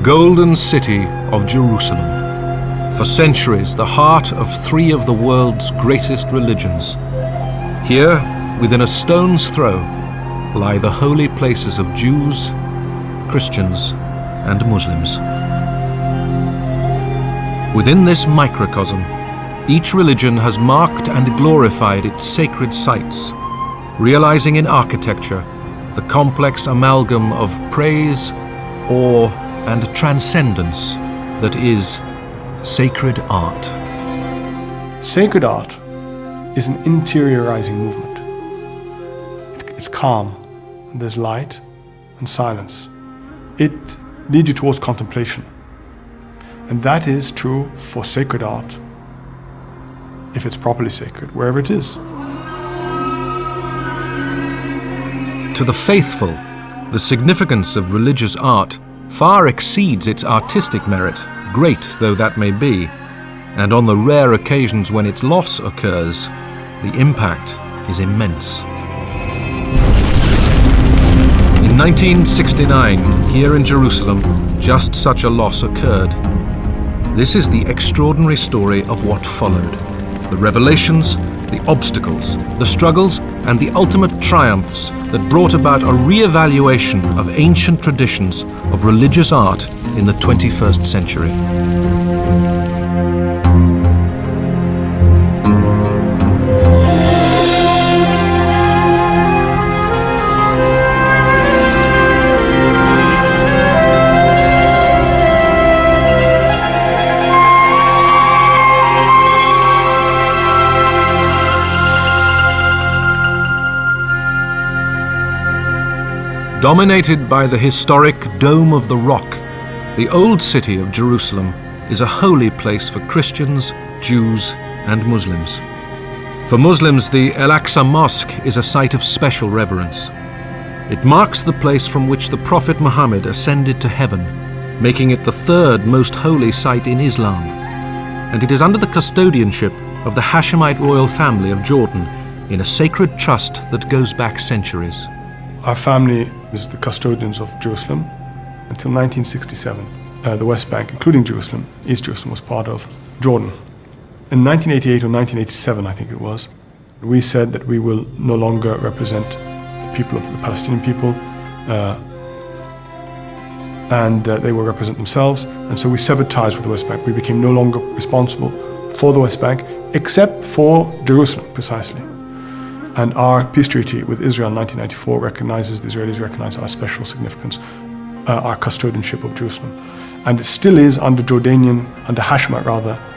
golden city of Jerusalem. For centuries, the heart of three of the world's greatest religions. Here, within a stone's throw, lie the holy places of Jews, Christians, and Muslims. Within this microcosm, each religion has marked and glorified its sacred sites, realizing in architecture the complex amalgam of praise, awe, and transcendence that is sacred art. Sacred art is an interiorizing movement. It's calm, and there's light and silence. It leads you towards contemplation. And that is true for sacred art, if it's properly sacred, wherever it is. To the faithful, the significance of religious art far exceeds its artistic merit, great though that may be, and on the rare occasions when its loss occurs, the impact is immense. In 1969, here in Jerusalem, just such a loss occurred. This is the extraordinary story of what followed. The revelations, the obstacles, the struggles, and the ultimate triumphs that brought about a re-evaluation of ancient traditions of religious art in the 21st century. Dominated by the historic Dome of the Rock, the old city of Jerusalem is a holy place for Christians, Jews, and Muslims. For Muslims, the Al-Aqsa Mosque is a site of special reverence. It marks the place from which the Prophet Muhammad ascended to heaven, making it the third most holy site in Islam. And it is under the custodianship of the Hashemite royal family of Jordan in a sacred trust that goes back centuries. Our family was the custodians of Jerusalem until 1967. The West Bank, including Jerusalem, East Jerusalem, was part of Jordan. In 1988 or 1987, I think it was, we said that we will no longer represent the people of the Palestinian people, and they will represent themselves. And so we severed ties with the West Bank. We became no longer responsible for the West Bank, except for Jerusalem, precisely. And our peace treaty with Israel in 1994 recognizes, the Israelis recognize our special significance, our custodianship of Jerusalem. And it still is under Hashemite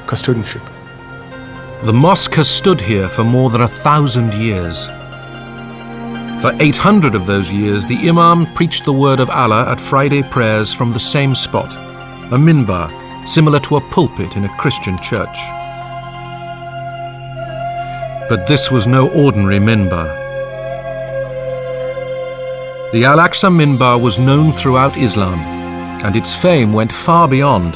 custodianship. The mosque has stood here for more than 1,000 years. For 800 of those years, the Imam preached the word of Allah at Friday prayers from the same spot, a Minbar, similar to a pulpit in a Christian church. But this was no ordinary minbar. The Al-Aqsa minbar was known throughout Islam, and its fame went far beyond,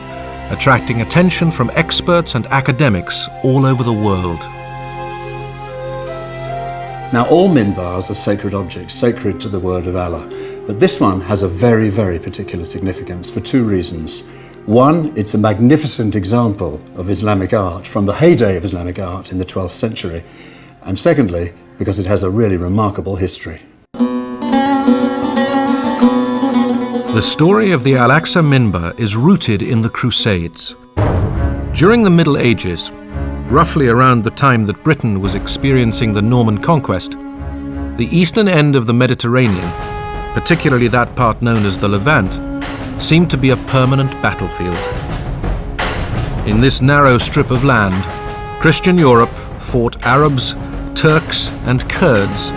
attracting attention from experts and academics all over the world. Now, all minbars are sacred objects, sacred to the word of Allah, but this one has a very, very particular significance for two reasons. One, it's a magnificent example of Islamic art from the heyday of Islamic art in the 12th century. And secondly, because it has a really remarkable history. The story of the Al-Aqsa Minbar is rooted in the Crusades. During the Middle Ages, roughly around the time that Britain was experiencing the Norman conquest, the eastern end of the Mediterranean, particularly that part known as the Levant, seemed to be a permanent battlefield. In this narrow strip of land, Christian Europe fought Arabs, Turks, and Kurds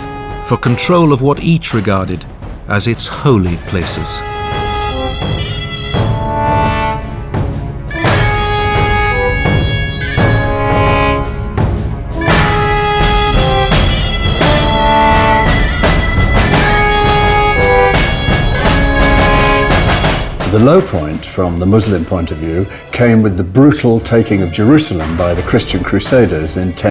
for control of what each regarded as its holy places. The low point, from the Muslim point of view, came with the brutal taking of Jerusalem by the Christian Crusaders in